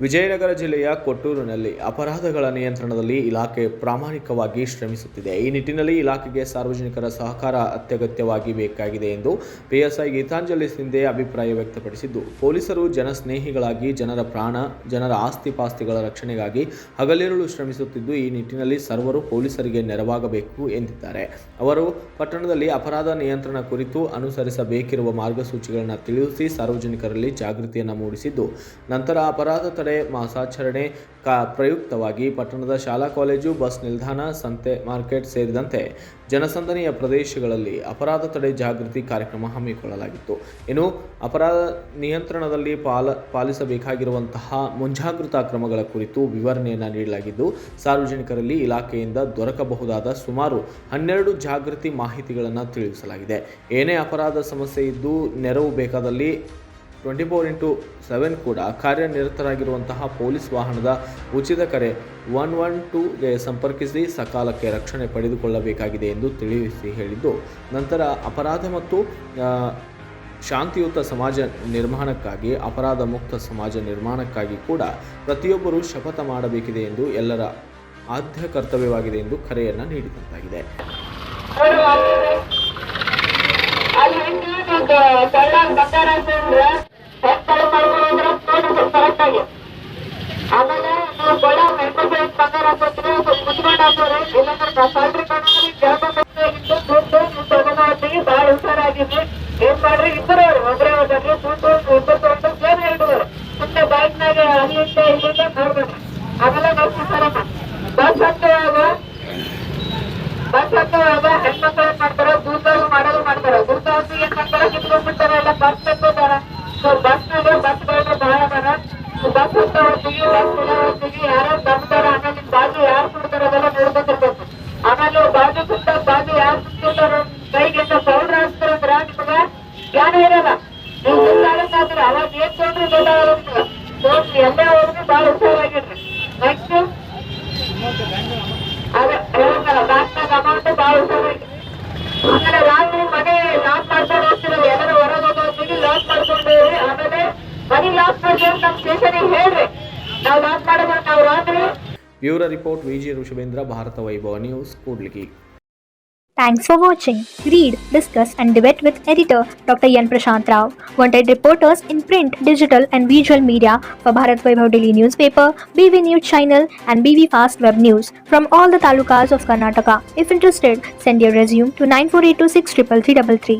ವಿಜಯನಗರ ಜಿಲ್ಲೆಯ ಕೊಟ್ಟೂರಿನಲ್ಲಿ ಅಪರಾಧಗಳ ನಿಯಂತ್ರಣದಲ್ಲಿ ಇಲಾಖೆ ಪ್ರಾಮಾಣಿಕವಾಗಿ ಶ್ರಮಿಸುತ್ತಿದೆ. ಈ ನಿಟ್ಟಿನಲ್ಲಿ ಇಲಾಖೆಗೆ ಸಾರ್ವಜನಿಕರ ಸಹಕಾರ ಅತ್ಯಗತ್ಯವಾಗಿ ಬೇಕಾಗಿದೆ ಎಂದು ಪಿಎಸ್ಐ ಗೀತಾಂಜಲಿ ಸಿಂಧೆ ಅಭಿಪ್ರಾಯ ವ್ಯಕ್ತಪಡಿಸಿದ್ದು, ಪೊಲೀಸರು ಜನಸ್ನೇಹಿಗಳಾಗಿ ಜನರ ಪ್ರಾಣ, ಜನರ ಆಸ್ತಿ-ಪಾಸ್ತಿಗಳ ರಕ್ಷಣೆಗಾಗಿ ಹಗಲಿರುಳು ಶ್ರಮಿಸುತ್ತಿದ್ದು, ಈ ನಿಟ್ಟಿನಲ್ಲಿ ಸರ್ವರು ಪೊಲೀಸರಿಗೆ ನೆರವಾಗಬೇಕು ಎಂದಿದ್ದಾರೆ. ಅವರು ಪಟ್ಟಣದಲ್ಲಿ ಅಪರಾಧ ನಿಯಂತ್ರಣ ಕುರಿತು ಅನುಸರಿಸಬೇಕಿರುವ ಮಾರ್ಗಸೂಚಿಗಳನ್ನು ತಿಳಿಸಿ ಸಾರ್ವಜನಿಕರಲ್ಲಿ ಜಾಗೃತಿಯನ್ನು ಮೂಡಿಸಿದ್ದು, ನಂತರ ಅಪರಾಧ ತಡೆ ಮಾಸಾಚರಣೆ ಪ್ರಯುಕ್ತವಾಗಿ ಪಟ್ಟಣದ ಶಾಲಾ ಕಾಲೇಜು, ಬಸ್ ನಿಲ್ದಾಣ, ಸಂತೆ, ಮಾರ್ಕೆಟ್ ಸೇರಿದಂತೆ ಜನಸಂದಣಿಯ ಪ್ರದೇಶಗಳಲ್ಲಿ ಅಪರಾಧ ತಡೆ ಜಾಗೃತಿ ಕಾರ್ಯಕ್ರಮ ಹಮ್ಮಿಕೊಳ್ಳಲಾಗಿತ್ತು. ಇನ್ನು ಅಪರಾಧ ನಿಯಂತ್ರಣದಲ್ಲಿ ಪಾಲಿಸಬೇಕಾಗಿರುವಂತಹ ಮುಂಜಾಗೃತಾ ಕ್ರಮಗಳ ಕುರಿತು ವಿವರಣೆಯನ್ನು ನೀಡಲಾಗಿದ್ದು, ಸಾರ್ವಜನಿಕರಲ್ಲಿ ಇಲಾಖೆಯಿಂದ ದೊರಕಬಹುದಾದ ಸುಮಾರು 12 ಜಾಗೃತಿ ಮಾಹಿತಿಗಳನ್ನು ತಿಳಿಸಲಾಗಿದೆ. ಏನೇ ಅಪರಾಧ ಸಮಸ್ಯೆ ಇದ್ದು ನೆರವು ಬೇಕಾದಲ್ಲಿ 24x7 ಕೂಡ ಕಾರ್ಯನಿರತರಾಗಿರುವಂತಹ ಪೊಲೀಸ್ ವಾಹನದ ಉಚಿತ ಕರೆ 112ಗೆ ಸಂಪರ್ಕಿಸಿ ಸಕಾಲಕ್ಕೆ ರಕ್ಷಣೆ ಪಡೆದುಕೊಳ್ಳಬೇಕಾಗಿದೆ ಎಂದು ತಿಳಿಸಿ ಹೇಳಿದ್ದು, ನಂತರ ಅಪರಾಧ ಮತ್ತು ಶಾಂತಿಯುತ ಸಮಾಜ ನಿರ್ಮಾಣಕ್ಕಾಗಿ, ಅಪರಾಧ ಮುಕ್ತ ಸಮಾಜ ನಿರ್ಮಾಣಕ್ಕಾಗಿ ಕೂಡ ಪ್ರತಿಯೊಬ್ಬರೂ ಶಪಥ ಮಾಡಬೇಕಿದೆ ಎಂದು ಎಲ್ಲರ ಆದ್ಯ ಕರ್ತವ್ಯವಾಗಿದೆ ಎಂದು ಕರೆಯನ್ನು ನೀಡಿದಂತಾಗಿದೆ. ಆಮೇಲೆ ನೀವು ಕೊಡ ಮೆಂಬರ್ಸ್ ಬಂಗಾರ ಹಾಕೋದ್ರೆ ಕುತ್ಕೊಂಡು ಹಾಕೋರಿ, ಇಲ್ಲಾಂದ್ರೆ ಸ್ಯಾಲ್ರಿ ತಗೊಂಡೋಗಿ ಭಾಳ ಹುಷಾರಾಗಿದ್ವಿ. ಏನ್ ಮಾಡ್ರಿ, ಇಬ್ಬರು ಒಬ್ಬರೇ ಹೋದ್ರಿ, ದುಡ್ಡು ಏನ್ ಹೇಳಿದ್ರು ಸುಮ್ಮನೆ ಬೈಕ್ನಾಗ ಅಲ್ಲಿಂದ ಇಲ್ಲಿಂದ ನೋಡ್ಬೇಡ್ರಿ. ಆಮೇಲೆ ನೆಕ್ಸ್ಟ್ ಸಲಮ್ಮ ಬಸ್ ಹತ್ತುವಾಗ ಹೆಣ್ಮಕ್ಳು ಏನ್ ಮಾಡ್ತಾರ, ದೂರದವ್ರು ಮಾಡ್ತಾರ, ದೂರದವ್ರಿಗೆ ಏನ್ ಮಾಡ್ತಾರ, ಕಿತ್ಕೊಂಡ್ಬಿಡ್ತಾರ, ಎಲ್ಲ ಬಸ್ ತೆಕ್ಕೋತಾರ. ಬಸ್ನಾಗ ಬಸ್ಗಳನ್ನ ಬಹಳ ಅದಾರ. ಬಸ್ ಹೋಗ್ತೀವಿ, ಯಾರು ಬಂದಾರ, ಆಮೇಲೆ ನಿಮ್ ಬಾಜು ಯಾರು ಕೊಡ್ತಾರ ಅದೆಲ್ಲ ನೋಡ್ಕೊಂಡಿರ್ಬೇಕು. ಆಮೇಲೆ ಬಾಜು ಬಾಜು ಯಾರು ಕುಂತಿರ್ತಾರ ಕೈಗಿಂತ ಪೌಡ್ರ್ ಹಾಕ್ತಾರಂದ್ರ ನಿಮಗ ಜ್ಞಾನ ಇರಲ್ಲ. ನೀವು ಗೊತ್ತಾಗತ್ತಾದ್ರೆ ಅವಾಗ ಏನ್ ತೊಗೊಂಡ್ರಿ ಗೊತ್ತಾಗಲ್ಲ. ಎಲ್ಲೇ ಹೋದ್ರಿ ಭಾಳ ಹುಷಾರಾಗಿರ್ರಿ. ನೆಕ್ಸ್ಟ್ ಅದೇ ಹೇಳ್ತಾರ ಬ್ಯಾಂಕ್ನಾಗ ಅಮೌಂಟ್ ಭಾಳ ಹುಷಾರಾಗಿ. ಆಮೇಲೆ ರಾತ್ರಿ ಮನೆ ಲಾಕ್ ಮಾಡ್ಕೊಂಡು ಹೋಗ್ತಿರೋ, ಎಲ್ಲರೂ ಹೊರಗೆ ಹೋಗೋದ್ರಿಗೆ ಲಾಕ್ ಮಾಡ್ಕೊಂಡು ಆಮೇಲೆ ಮನಿ ಲಾಕ್ ಮಾಡಿ ನಮ್ಮ ಸ್ಟೇಷನ್ಗೆ ಹೇಳ್ರಿ, ನಾವು ಲಾಕ್ ಮಾಡಬೇಕು. ನಾವು ರಾತ್ರಿ ಬ್ಯೂರೋ ರಿಪೋರ್ಟ್ ವಿಜಿ ಋಷಭೇಂದ್ರ, ಭಾರತ ವೈಭವ news, Kudligi. Thanks for watching. Read, discuss and debate with editor Dr. Yan Prashant Rao. Wanted reporters in print, digital and visual media for Bharat Vaibhav Daily Newspaper, BV News Channel and BV Fast Web News from all the talukas of Karnataka. If interested, send your resume to 9482633333.